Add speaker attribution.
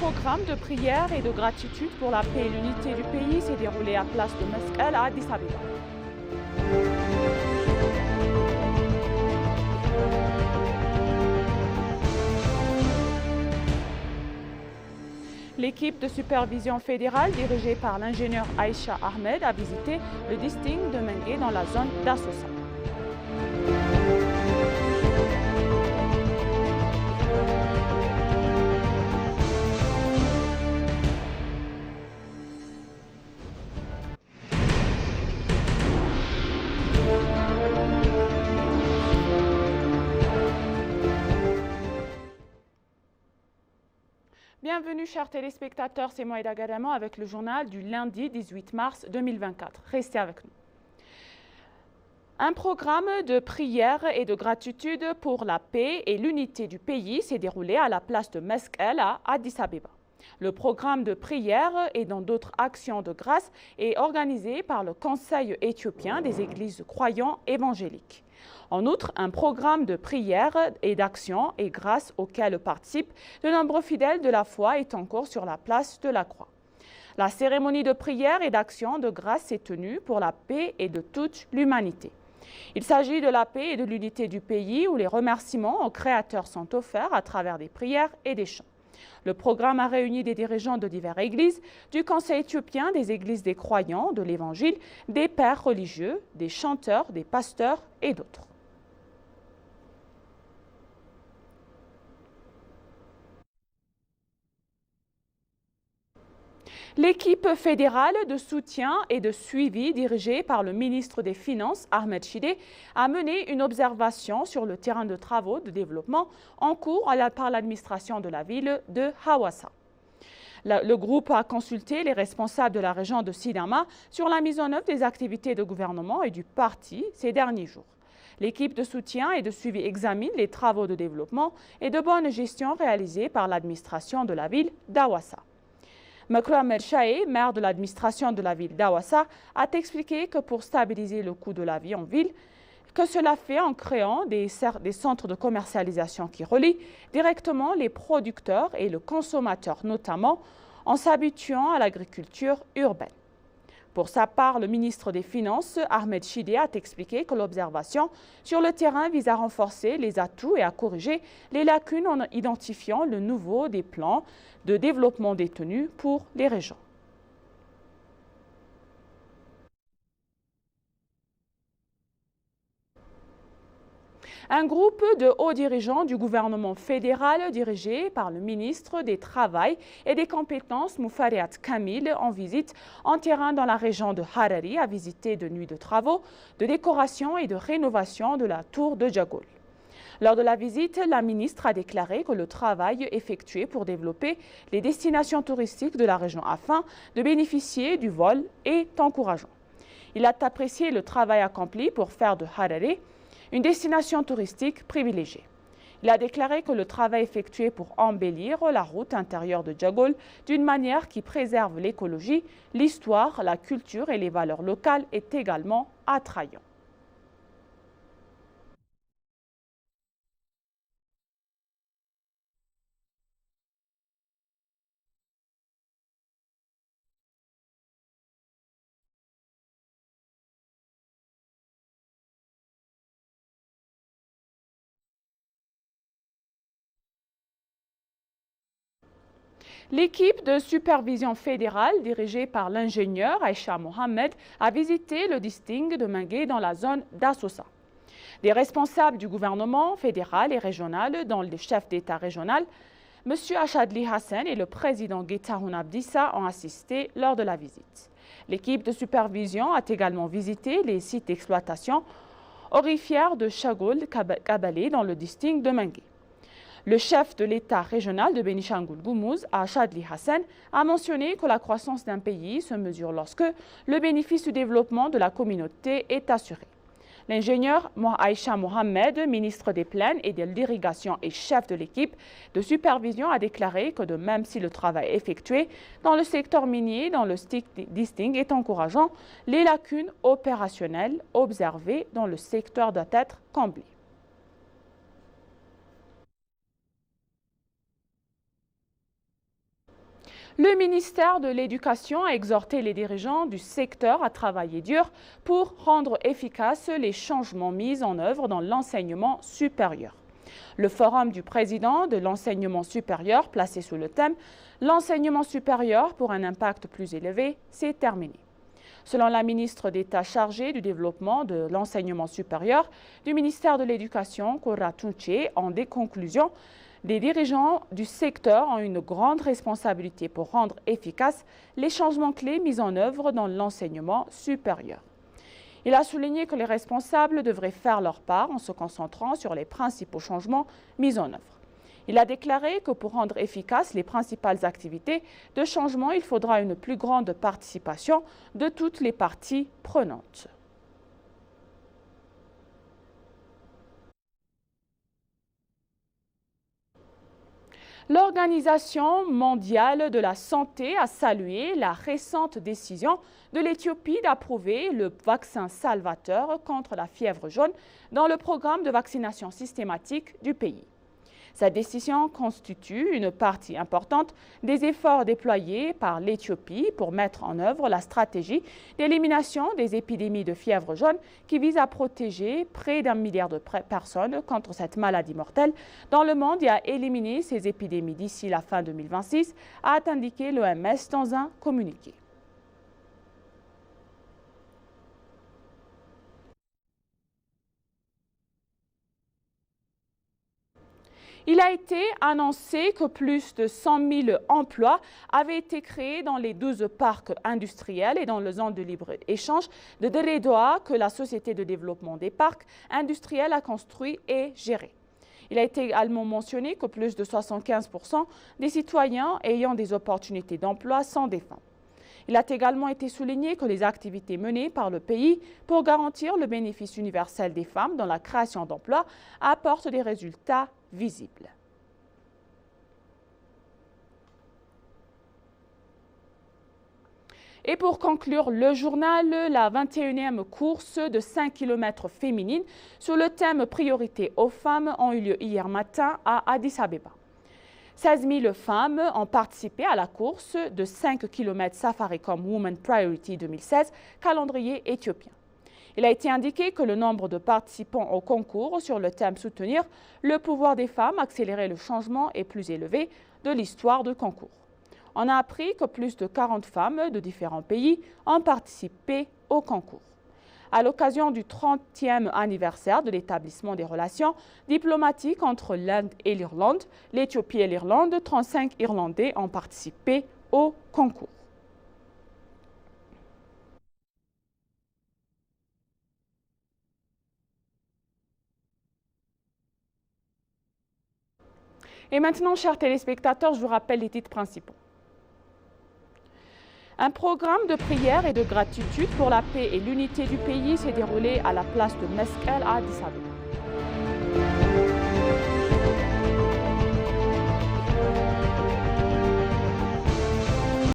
Speaker 1: programme de prière et de gratitude pour la paix et l'unité du pays s'est déroulé à place de Meskel à Addis Abeba. L'équipe de supervision fédérale dirigée par l'ingénieur Aïcha Ahmed a visité le district de Mengué dans la zone d'Assosa. Bienvenue chers téléspectateurs, c'est Moïda Gadamo avec le journal du lundi 18 mars 2024. Restez avec nous. Un programme de prière et de gratitude pour la paix et l'unité du pays s'est déroulé à la place de Meskel à Addis Abeba. Le programme de prière et dans d'autres actions de grâce est organisé par le Conseil éthiopien des églises croyants évangéliques. En outre, un programme de prière et d'action et grâce auquel participent de nombreux fidèles de la foi est en cours sur la place de la Croix. La cérémonie de prière et d'action de grâce s'est tenue pour la paix et de toute l'humanité. Il s'agit de la paix et de l'unité du pays où les remerciements au Créateur sont offerts à travers des prières et des chants. Le programme a réuni des dirigeants de diverses églises, du Conseil éthiopien des églises des croyants, de l'Évangile, des pères religieux, des chanteurs, des pasteurs et d'autres. L'équipe fédérale de soutien et de suivi dirigée par le ministre des Finances, Ahmed Shide, a mené une observation sur le terrain de travaux de développement en cours par l'administration de la ville de Hawassa. Le groupe a consulté les responsables de la région de Sidama sur la mise en œuvre des activités de gouvernement et du parti ces derniers jours. L'équipe de soutien et de suivi examine les travaux de développement et de bonne gestion réalisés par l'administration de la ville d'Hawassa. Makram El-Shaé, maire de l'administration de la ville d'Hawassa, a expliqué que pour stabiliser le coût de la vie en ville, que cela fait en créant des centres de commercialisation qui relient directement les producteurs et le consommateur, notamment en s'habituant à l'agriculture urbaine. Pour sa part, le ministre des Finances, Ahmed Shide, a expliqué que l'observation sur le terrain vise à renforcer les atouts et à corriger les lacunes en identifiant le nouveau des plans de développement détenus pour les régions. Un groupe de hauts dirigeants du gouvernement fédéral dirigé par le ministre des Travail et des Compétences Moufariat Kamil en visite en terrain dans la région de Harari a visité de nuits de travaux, de décoration et de rénovation de la tour de Jagol. Lors de la visite, la ministre a déclaré que le travail effectué pour développer les destinations touristiques de la région afin de bénéficier du vol est encourageant. Il a apprécié le travail accompli pour faire de Harare une destination touristique privilégiée. Il a déclaré que le travail effectué pour embellir la route intérieure de Jagol d'une manière qui préserve l'écologie, l'histoire, la culture et les valeurs locales est également attrayant. L'équipe de supervision fédérale dirigée par l'ingénieur Aïcha Mohamed a visité le district de Mengué dans la zone d'Assosa. Des responsables du gouvernement fédéral et régional, dont le chef d'État régional, M. Achadli Hassan et le président Getahoun Abdissa ont assisté lors de la visite. L'équipe de supervision a également visité les sites d'exploitation aurifères de Chagol Kabalé dans le district de Mengué. Le chef de l'État régional de Bénichangul-Goumouz, Achadli Hassan, a mentionné que la croissance d'un pays se mesure lorsque le bénéfice du développement de la communauté est assuré. L'ingénieur Aïcha Mohamed, ministre des Plaines et de l'Irrigation et chef de l'équipe de supervision, a déclaré que de même si le travail effectué dans le secteur minier dans le district est encourageant, les lacunes opérationnelles observées dans le secteur doivent être comblées. Le ministère de l'Éducation a exhorté les dirigeants du secteur à travailler dur pour rendre efficaces les changements mis en œuvre dans l'enseignement supérieur. Le forum du président de l'enseignement supérieur, placé sous le thème « L'enseignement supérieur pour un impact plus élevé » s'est terminé. Selon la ministre d'État chargée du développement de l'enseignement supérieur du ministère de l'Éducation, Koura Tunche, en des conclusions, les dirigeants du secteur ont une grande responsabilité pour rendre efficaces les changements clés mis en œuvre dans l'enseignement supérieur. Il a souligné que les responsables devraient faire leur part en se concentrant sur les principaux changements mis en œuvre. Il a déclaré que pour rendre efficaces les principales activités de changement, il faudra une plus grande participation de toutes les parties prenantes. L'Organisation mondiale de la santé a salué la récente décision de l'Éthiopie d'approuver le vaccin salvateur contre la fièvre jaune dans le programme de vaccination systématique du pays. Cette décision constitue une partie importante des efforts déployés par l'Éthiopie pour mettre en œuvre la stratégie d'élimination des épidémies de fièvre jaune qui vise à protéger près d'1 milliard de personnes contre cette maladie mortelle dans le monde et à éliminer ces épidémies d'ici la fin 2026, a indiqué l'OMS dans un communiqué. Il a été annoncé que plus de 100 000 emplois avaient été créés dans les 12 parcs industriels et dans le zone de libre-échange de Deredoa que la Société de développement des parcs industriels a construit et géré. Il a été également mentionné que plus de 75% des citoyens ayant des opportunités d'emploi sont des femmes. Il a également été souligné que les activités menées par le pays pour garantir le bénéfice universel des femmes dans la création d'emplois apportent des résultats visibles. Et pour conclure le journal, la 21e course de 5 km féminine sur le thème priorité aux femmes ont eu lieu hier matin à Addis Abeba. 16 000 femmes ont participé à la course de 5 km Safaricom Women Priority 2016, calendrier éthiopien. Il a été indiqué que le nombre de participants au concours sur le thème Soutenir le pouvoir des femmes, accélérer le changement est plus élevé de l'histoire du concours. On a appris que plus de 40 femmes de différents pays ont participé au concours. À l'occasion du 30e anniversaire de l'établissement des relations diplomatiques entre l'Inde et l'Irlande, l'Éthiopie et l'Irlande, 35 Irlandais ont participé au concours. Et maintenant, chers téléspectateurs, je vous rappelle les titres principaux. Un programme de prière et de gratitude pour la paix et l'unité du pays s'est déroulé à la place de Meskel à Addis Abeba.